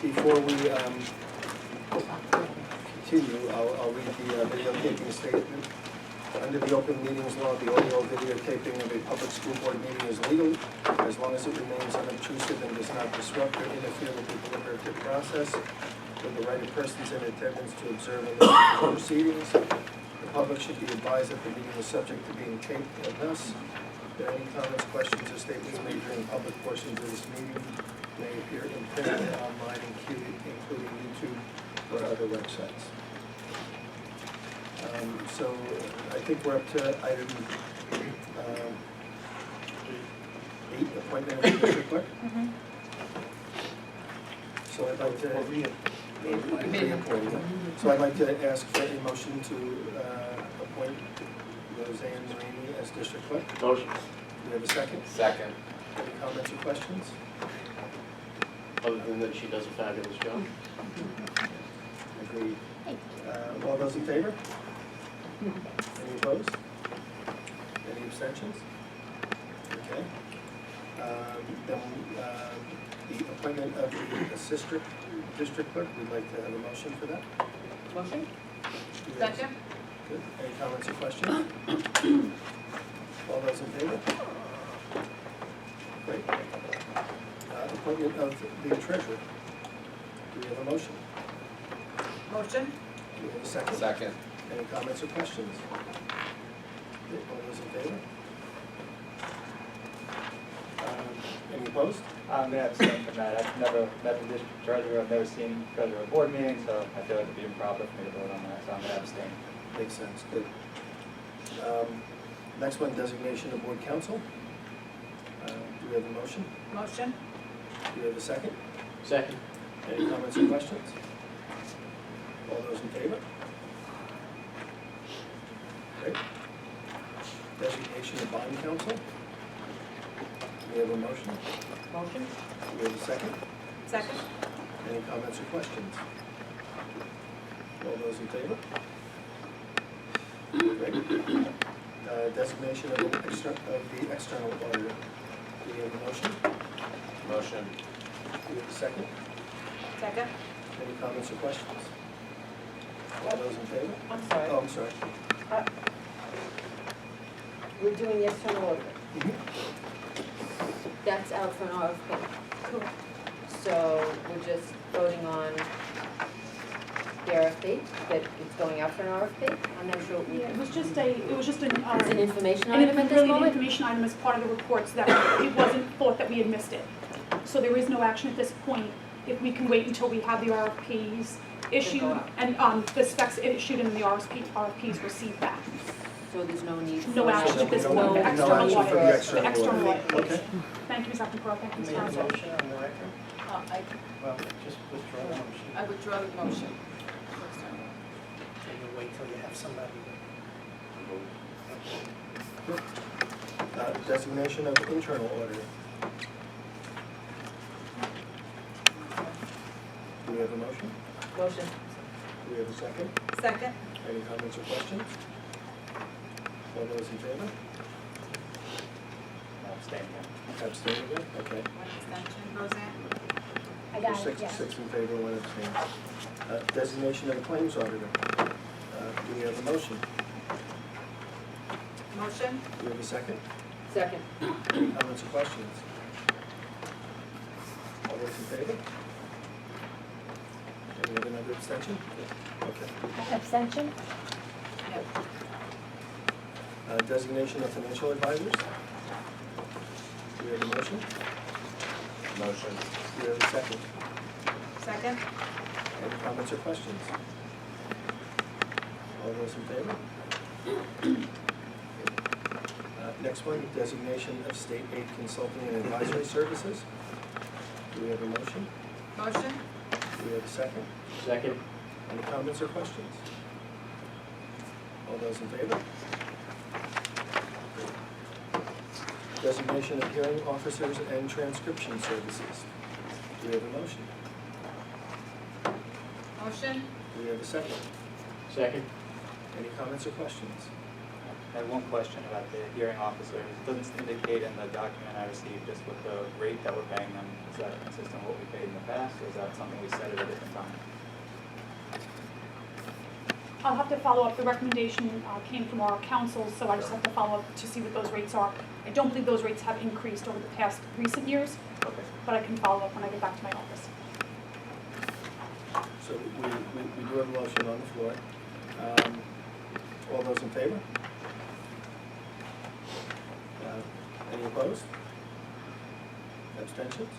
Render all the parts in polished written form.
Before we continue, I'll read the videotaping statement. Under the open meetings law, the audio videotaping of a public school board meeting is legal as long as it remains unobtrusive and does not disrupt or interfere with the deliberative process with the right of persons in attendance to observe and listen to the proceedings. The public should be advised that the meeting is subject to being taped, and thus, if there are any comments, questions, or statements made during public portions of this meeting may appear in print and online, including YouTube or other websites. So I think we're up to item 8, appointment of the district clerk. So I'd like to ask for a motion to appoint Roseanne Rainey as district clerk. Motion. Do we have a second? Second. Any comments or questions? Other than that, she does a fabulous job. Agreed. All those in favor? Any opposed? Any abstentions? Okay. Then the appointment of the assistant district clerk, we'd like to have a motion for that. Motion? Do we have a- Second? Good. Any comments or questions? All those in favor? Great. Appointment of the treasurer. Do we have a motion? Motion? Do we have a second? Second. Any comments or questions? Okay, all those in favor? Any opposed? I'm going to abstain from that. I've never met the district treasurer, I've never seen treasurer board meetings, so I feel like it'd be improper for me to vote on that, so I'm going to abstain. Makes sense, good. Next one, designation of board counsel. Do we have a motion? Motion? Do we have a second? Second. Any comments or questions? All those in favor? Great. Designation of bond counsel. Do we have a motion? Motion? Do we have a second? Second? Any comments or questions? All those in favor? Great. Designation of the external auditor. Do we have a motion? Motion. Do we have a second? Second? Any comments or questions? All those in favor? I'm sorry. Oh, I'm sorry. We're doing the external audit. Mhm. That's out for an RFP. Correct. So we're just voting on the RFP, that it's going out for an RFP? I'm not sure. Yeah, it was just an It's an information and item at it's this really an moment? information item as part of the reports that it wasn't thought that we had missed it. So there is no action at this point. If we can wait until we have the RFPs issued and the specs issued and the RFPs received back. So there's no need for... No action at this No point, the action external for the audit. external The external audit. audit, please. Okay. Thank you, Ms. Acton, thank you, Ms. Make a Townsend. motion on the record? Well, just withdraw the motion. I withdraw the motion. Can you wait till you have somebody? Designation of internal auditor. Do we have a motion? Motion. Do we have a second? Second? Any comments or questions? All those in favor? I'll abstain again. Abstain again? Okay. One extension. Roseanne? I got So it, yes. six in favor, 1 abstain. Designation of the claims auditor. Do we have a motion? Motion? Do we have a second? Second. Any comments or questions? All those in favor? And we have another abstention? Okay. Abstention? Yep. Designation of financial advisors. Do we have a motion? Motion. Do we have a second? Second? Any comments or questions? All those in favor? Next one, designation of state aid consulting and advisory services. Do we have a motion? Motion? Do we have a second? Second. Any comments or questions? All those in favor? Designation of hearing officers and transcription services. Do we have a motion? Motion? Do we have a second? Second. Any comments or questions? I have one question about the hearing officers. It doesn't indicate in the document I received just with the rate that we're paying them. Is that consistent with what we paid in the past, or is that something we set at a different time? I'll have to follow up. The recommendation came from our council, so I just have to follow up to see what those rates are. I don't believe those rates have increased over the past recent years, Okay. but I can follow up when I get back to my office. So we do have a motion on the floor. All those in favor? Any opposed? Abstentions?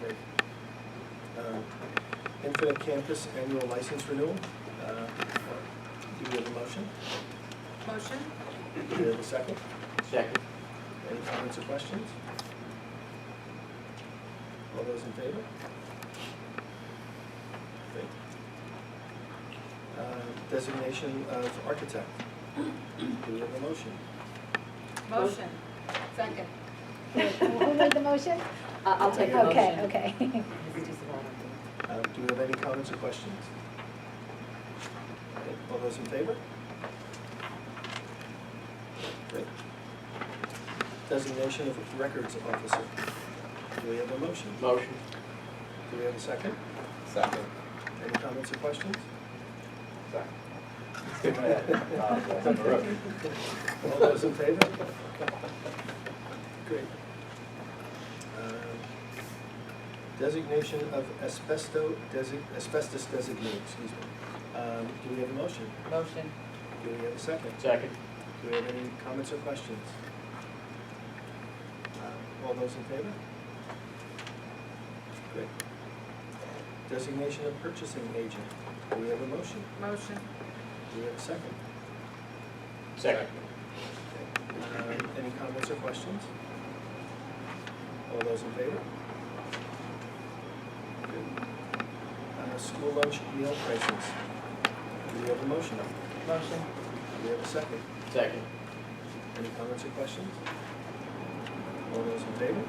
Great. Infinite Campus Annual License Renewal. Do we have a motion? Motion? Do we have a second? Second. Any comments or questions? All those in favor? Great. Designation of architect. Do we have a motion? Motion. Second. Who made the motion? I'll take the motion. Okay, okay. Do we have any comments or questions? Okay, all those in favor? Great. Designation of records officer. Do we have a motion? Motion. Do we have a second? Second. Any comments or questions? Sorry. Skip my head. I'm a rookie. All those in favor? Great. Designation of asbestos designee, excuse me. Do we have a motion? Motion. Do we have a second? Second. Do we have any comments or questions? All those in favor? Great. Designation of purchasing agent. Do we have a motion? Motion. Do we have a second? Second. Any comments or questions? All those in favor? Good. School lunch meal prices. Do we have a motion? Motion. Do we have a second? Second. Any comments or questions? All those in favor?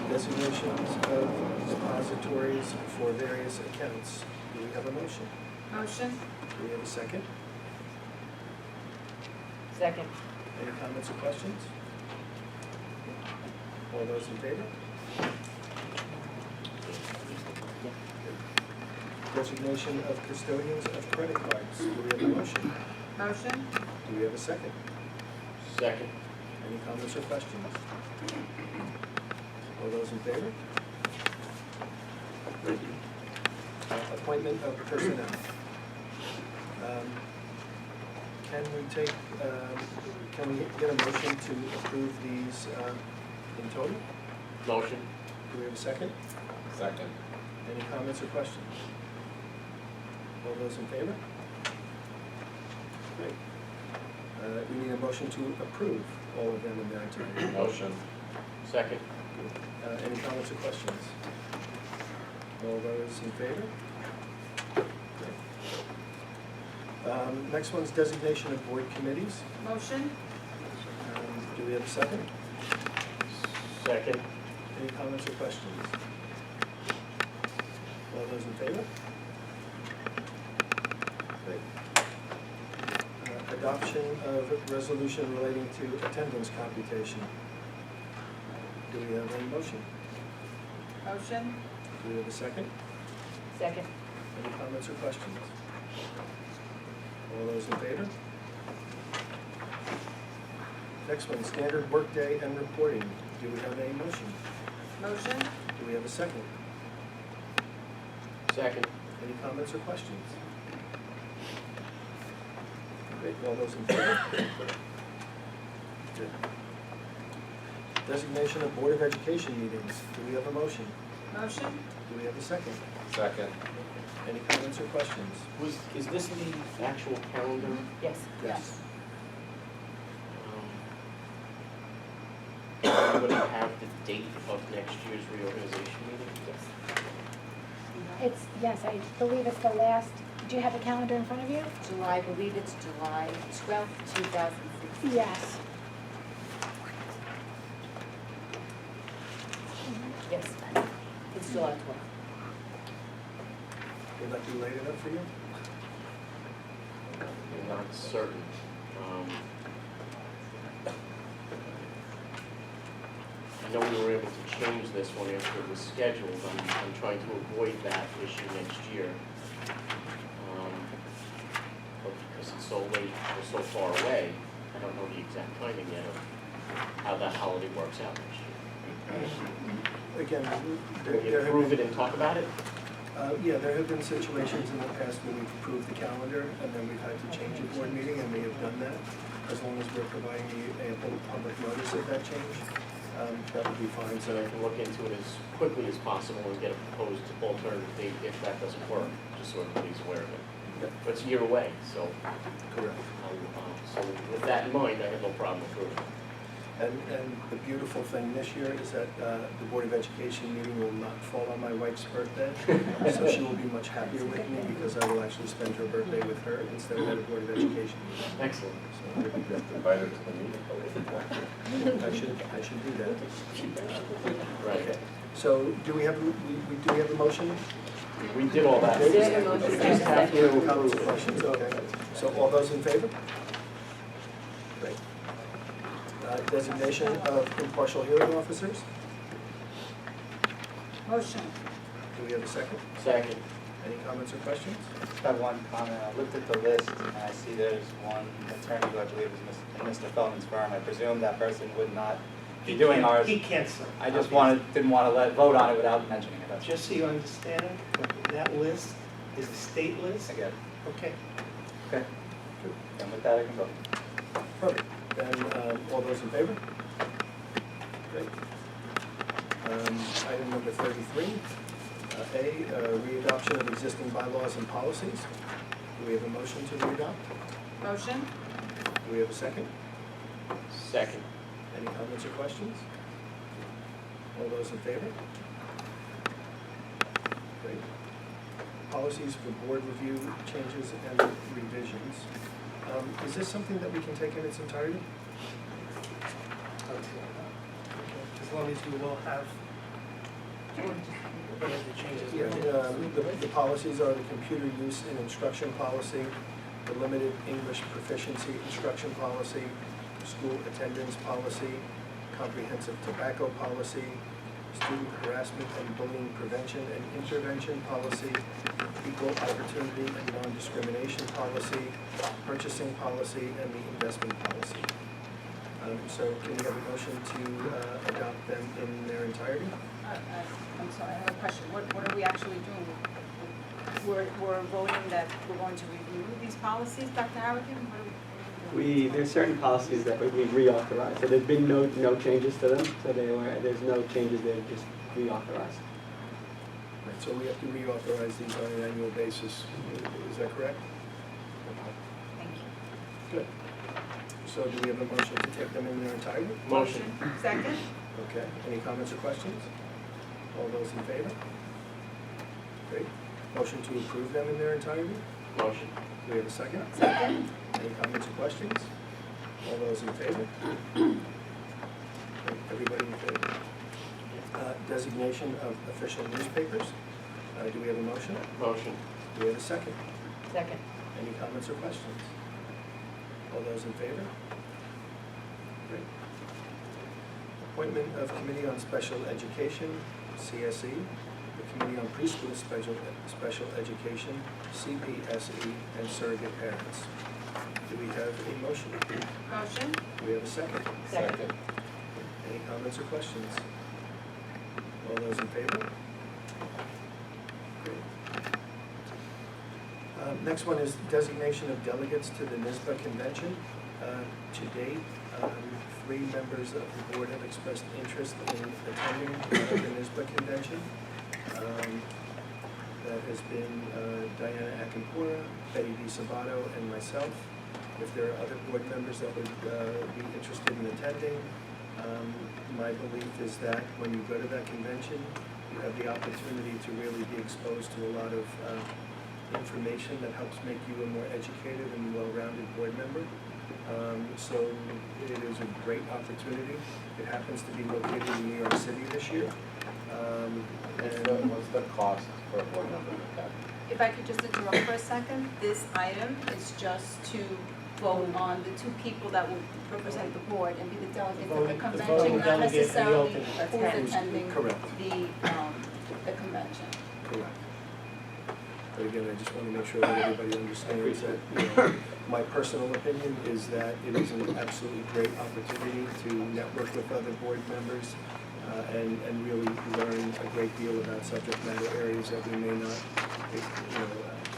Designations of depositories for various accounts. Do we have a motion? Motion. Do we have a second? Second. Any comments or questions? All those in favor? Designation of custodians of credit cards. Do we have a motion? Motion. Do we have a second? Second. Any comments or questions? All those in favor? Great. Appointment of personnel. Can we get a motion to approve these in total? Motion. Do we have a second? Second. Any comments or questions? All those in favor? Great. We need a motion to approve all of them in their entirety. Motion. Second. Any comments or questions? All those in favor? Great. Next one's designation of board committees. Motion. Do we have a second? Second. Any comments or questions? All those in favor? Great. Adoption of resolution relating to attendance computation. Do we have any motion? Motion. Do we have a second? Second. Any comments or questions? All those in favor? Next one, standard workday and reporting. Do we have any motion? Motion. Do we have a second? Second. Any comments or questions? Great, all those in favor? Good. Designation of Board of Education meetings. Do we have a motion? Motion. Do we have a second? Second. Any comments or questions? Is this the actual calendar? Yes. Yes. Anybody have the date of next year's reorganization meeting? It's, yes, I believe it's the last, do you have the calendar in front of you? July, I believe it's July 12th, 2016. Yes. Yes, it's July 12th. Would that be late enough for you? certain. I know we were able to change this one after it was scheduled. I'm trying to avoid that issue next year. But because it's so late or so far away, I don't know the exact timing yet of how that holiday works out next year. Again, Can we approve it and talk about it? Yeah, there have been situations in the past when we've approved the calendar and then we've had to change a board meeting, and we have done that. As long as we're providing the ample public notice of that change, that would be fine. So I can look into it as quickly as possible and get a proposed alternative date if that doesn't work, just so everybody's aware of it. Yep. But it's a year away, so, Correct. so with that in mind, I have no problem approving. And the beautiful thing this year is that the Board of Education meeting will not fall on my wife's birthday. So she will be much happier with me because I will actually spend her birthday with her instead of at a Board of Education meeting. Excellent. So Invite her to the meeting. I should do that. Right. Okay. So do we have a motion? We did all that. There's a motion. We just have to Comments or approve. questions? Okay. So all those in favor? Great. Designation of impartial hearing officers. Motion. Do we have a second? Second. Any comments or questions? Just have one comment. I looked at the list and I see there's one attorney who I believe is in Mr. Feldman's firm. I presume that person would not be doing ours. He can't serve. I just didn't want to vote on it without mentioning it. That's Just so you understand, that list is the state list. I get it. Okay. Okay. And with that, I can vote. Perfect. Then, all those in favor? Great. Item number 33, readoption of existing bylaws and policies. Do we have a motion to readopt? Motion. Do we have a second? Second. Any comments or questions? All those in favor? Great. Policies for board review changes and revisions. Is this something that we can take in its entirety? As long as you will have whatever the changes. Yeah, the policies are the computer use and instruction policy, the limited English proficiency instruction policy, school attendance policy, comprehensive tobacco policy, student harassment and bullying prevention and intervention policy, equal opportunity and non-discrimination policy, purchasing policy, and the investment policy. So can we have a motion to adopt them in their entirety? I'm sorry, I have a question. What are we actually doing? We're voting that we're going to review these policies, Dr. Harrigan? What are we doing? There's certain policies that we reauthorized, so there's been no changes to them, so there's no changes, they're just reauthorized. Right, so we have to reauthorize these on an annual basis. Is that correct? Thank you. Good. So do we have a motion to take them in their entirety? Motion. Second. Okay. Any comments or questions? All those in favor? Great. Motion to approve them in their entirety? Motion. Do we have a second? Second. Any comments or questions? All those in favor? Great. Everybody in favor? Designation of official newspapers. Do we have a motion? Motion. Do we have a second? Second. Any comments or questions? All those in favor? Great. Appointment of Committee on Special Education, CSE, the Committee on Preschool Special Education, CPSE, and Surrogate Parents. Do we have a motion? Motion. Do we have a second? Second. Any comments or questions? All those in favor? Great. Next one is designation of delegates to the NISBA convention. To date, 3 members of the board have expressed interest in attending the NISBA convention. That has been Diana Akinpura, Betty D. Sabato, and myself. If there are other board members that would be interested in attending, my belief is that when you go to that convention, you have the opportunity to really be exposed to a lot of information that helps make you a more educated and well-rounded board member. So it is a great opportunity. It happens to be located in New York City this year. What's the cost for a board member to attend? If I could just interrupt for a second, this item is just to vote on the two people that will represent the board and be the delegates of the voting convention, not delegate and the necessarily alternate. who's attending Correct. the convention. Correct. But again, I just want to make sure that everybody understands that, you know, my personal opinion is that it is an absolutely great opportunity to network with other board members and really learn a great deal about subject matter areas that we may not,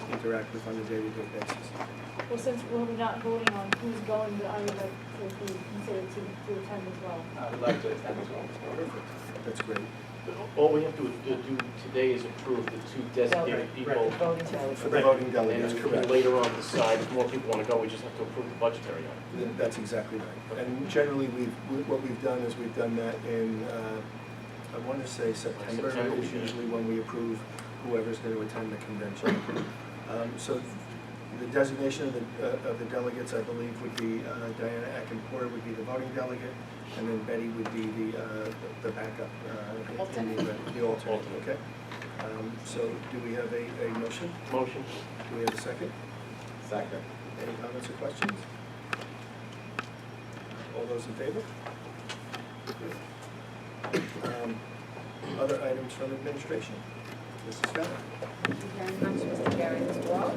interact with on a day-to-day basis. Well, since we're not voting on who's going, I would like to be considered to attend as well. I would like to attend as well. Perfect. That's great. All we have to do today is approve the two designated people. Voting delegate. For the voting delegates, And we correct. can later on decide if more people want to go, we just have to approve the budgetary item. That's exactly right. And generally, what we've done is we've done that in, I want to say September September, is yeah. usually when we approve whoever's going to attend the convention. So the designation of the delegates, I believe, would be Diana Akinpor would be the voting delegate, and then Betty would be the backup, the alternate, okay? So do we have a motion? Motion? Do we have a second? Second. Any comments or questions? All those in favor? Other items from administration? Mrs. Fowler? Thank you very much, Mr. Gary, Mr. Wall.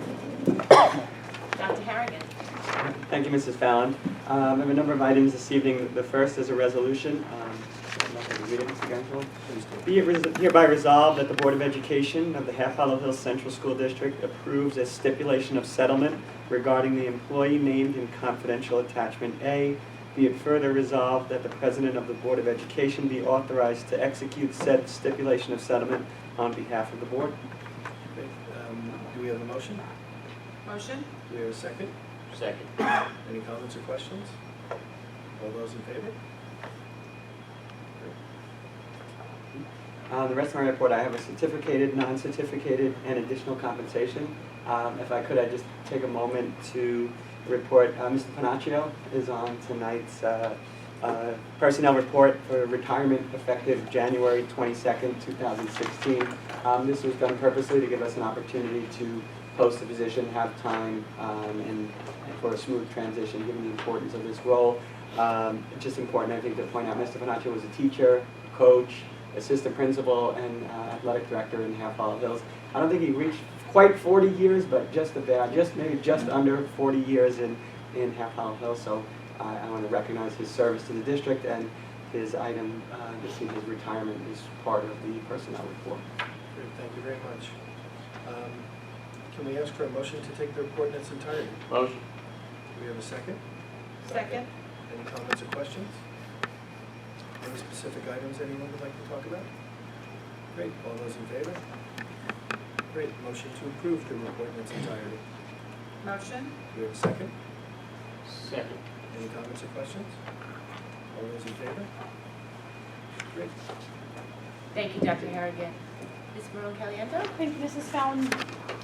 Dr. Harrigan. Thank you, Mrs. Fallon. I have a number of items this evening. The first is a resolution. I'm not going to read it, Mr. Gansel. Please do. Be it hereby resolved that the Board of Education of the Half Hollow Hills Central School District approves a stipulation of settlement regarding the employee named in confidential attachment A. Be it further resolved that the President of the Board of Education be authorized to execute said stipulation of settlement on behalf of the Board. Okay, do we have a motion? Motion? Do we have a second? Second. Any comments or questions? All those in favor? The rest of my report, I have a certificated, non-certificated, and additional compensation. If I could, I'd just take a moment to report, Mr. Panaccio is on tonight's personnel report for retirement effective January 22nd, 2016. This was done purposely to give us an opportunity to post the position, have time, and for a smooth transition, given the importance of this role. It's just important, I think, to point out Mr. Panaccio was a teacher, coach, assistant principal, and athletic director in Half Hollow Hills. I don't think he reached quite 40 years, but just about, maybe just under 40 years in Half Hollow Hills. So I want to recognize his service to the district, and his item, his retirement is part of the personnel report. Great, thank you very much. Can we ask for a motion to take the report in its entirety? Motion? Do we have a second? Second? Any comments or questions? Any specific items anyone would like to talk about? Great, all those in favor? Great, motion to approve the report in its entirety. Motion? Do we have a second? Second. Any comments or questions? All those in favor? Great. Thank you, Dr. Harrigan. Ms. Maron-Caliendo? Thank you, Mrs. Fallon.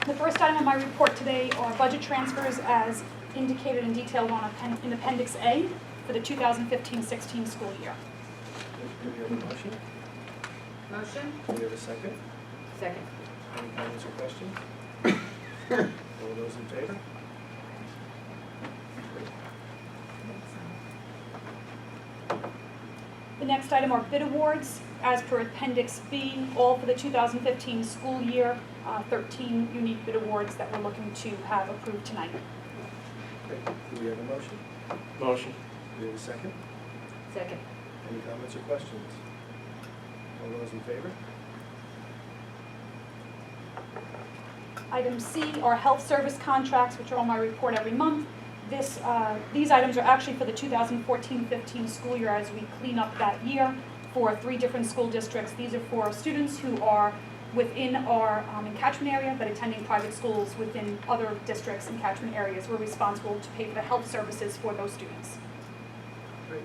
The first item on my report today are budget transfers as indicated and detailed on in Appendix A for the 2015-16 school year. Do we have a motion? Motion? Do we have a second? Second. Any comments or questions? All those in favor? Great. The next item are bid awards as per Appendix B, all for the 2015 school year, 13 unique bid awards that we're looking to have approved tonight. Great. Do we have a motion? Motion? Do we have a second? Second. Any comments or questions? All those in favor? Item C are health service contracts, which are on my report every month. These items are actually for the 2014-15 school year as we clean up that year for 3 different school districts. These are for students who are within our catchment area but attending private schools within other districts and catchment areas. We're responsible to pay for the health services for those students. Great.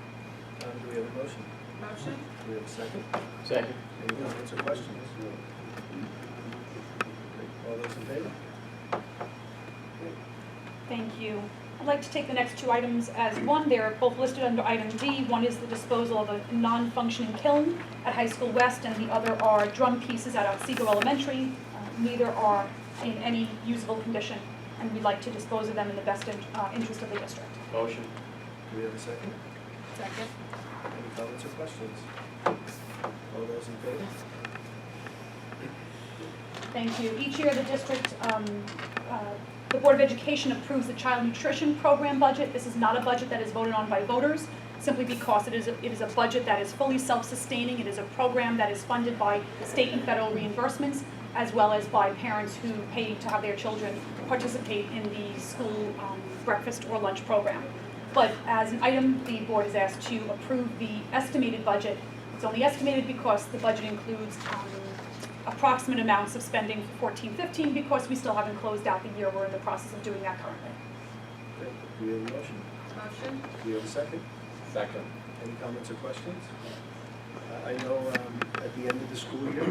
Do we have a motion? Motion? Do we have a second? Second. Any comments or questions? Great. All those in favor? Thank you. I'd like to take the next 2 items as one. They're both listed under item D. One is the disposal of a non-functioning kiln at High School West, and the other are drum pieces at Otsego Elementary. Neither are in any usable condition. and we'd like to dispose of them in the best interest of the district. Motion. Do we have a second? Second. Any comments or questions? All those in favor? Thank you. Each year, the district, the Board of Education approves the child nutrition program budget. This is not a budget that is voted on by voters, simply because it is a budget that is fully self-sustaining. It is a program that is funded by state and federal reimbursements, as well as by parents who pay to have their children participate in the school breakfast or lunch program. But as an item, the board is asked to approve the estimated budget. It's only estimated because the budget includes approximate amounts of spending for 14-15, because we still haven't closed out the year. We're in the process of doing that currently. Okay. Do we have a motion? Motion. Do we have a second? Second. Any comments or questions? I know at the end of the school year,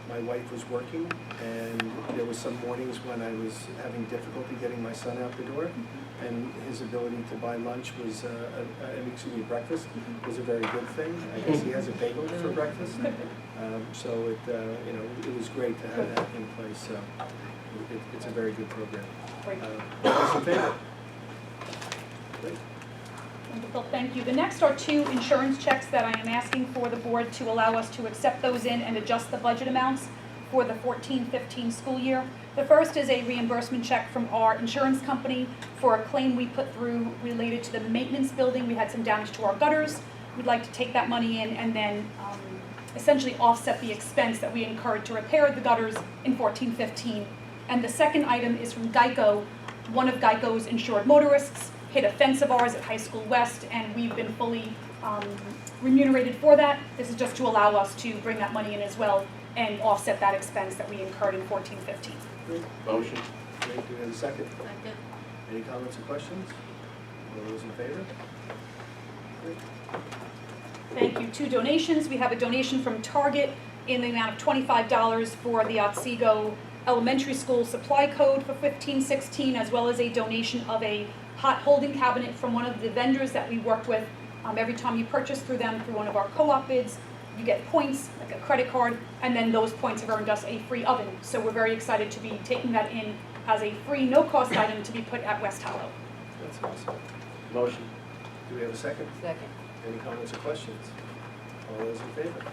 my wife was working, and there was some mornings when I was having difficulty getting my son out the door, and his ability to buy lunch was, breakfast was a very good thing. I guess he has a bagel for breakfast. So it was great to have that in place. So it's a very good program. Great. All those in favor? Great. Wonderful, thank you. The next are two insurance checks that I am asking for the board to allow us to accept those in and adjust the budget amounts for the 14-15 school year. The first is a reimbursement check from our insurance company for a claim we put through related to the maintenance building. We had some damage to our gutters. We'd like to take that money in and then essentially offset the expense that we incurred to repair the gutters in 14-15. And the second item is from Geico. One of Geico's insured motorists hit a fence of ours at High School West, and we've been fully remunerated for that. This is just to allow us to bring that money in as well and offset that expense that we incurred in 14-15. Great. Motion. Great. Do we have a second? Second. Any comments or questions? All those in favor? Great. Thank you. Two donations. We have a donation from Target in the amount of $25 for the Otsego Elementary School supply code for 15-16, as well as a donation of a hot holding cabinet from one of the vendors that we work with. Every time you purchase through them, through one of our co-op bids, you get points, like a credit card, and then those points have earned us a free oven. So we're very excited to be taking that in as a free, no-cost item to be put at West Hollow. That's awesome. Motion. Do we have a second? Second. Any comments or questions? All those in favor?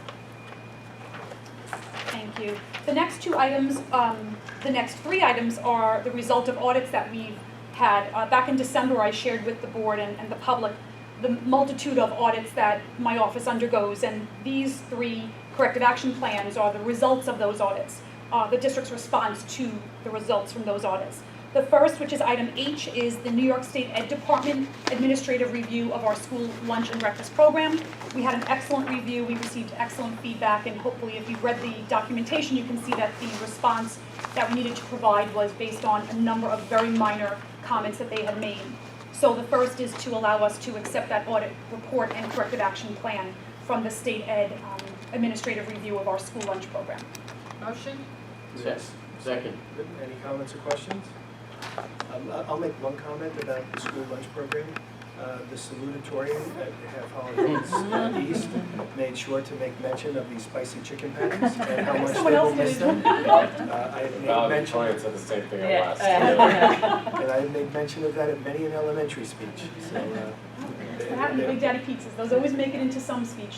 Thank you. The next two items, the next three items are the result of audits that we've had. Back in December, I shared with the board and the public the multitude of audits that my office undergoes, and these three corrective action plans are the results of those audits, the district's response to the results from those audits. The first, which is item H, is the New York State Ed Department administrative review of our school lunch and breakfast program. We had an excellent review. We received excellent feedback, and hopefully if you've read the documentation, you can see that the response that we needed to provide was based on a number of very minor comments that they had made. So the first is to allow us to accept that audit report and corrective action plan from the State Ed administrative review of our school lunch program. Motion. Yes. Second. Good. Any comments or questions? I'll make one comment about the school lunch program. The salutatorian at Half Holidays East made sure to make mention of these spicy chicken patties and how much they Someone will else miss did. them. I had made mention, Client said the same thing at Yeah. last. and I had made mention of that at many an elementary speech. So, That's what happened to Big Daddy Pizzas. Those always make it into some speech.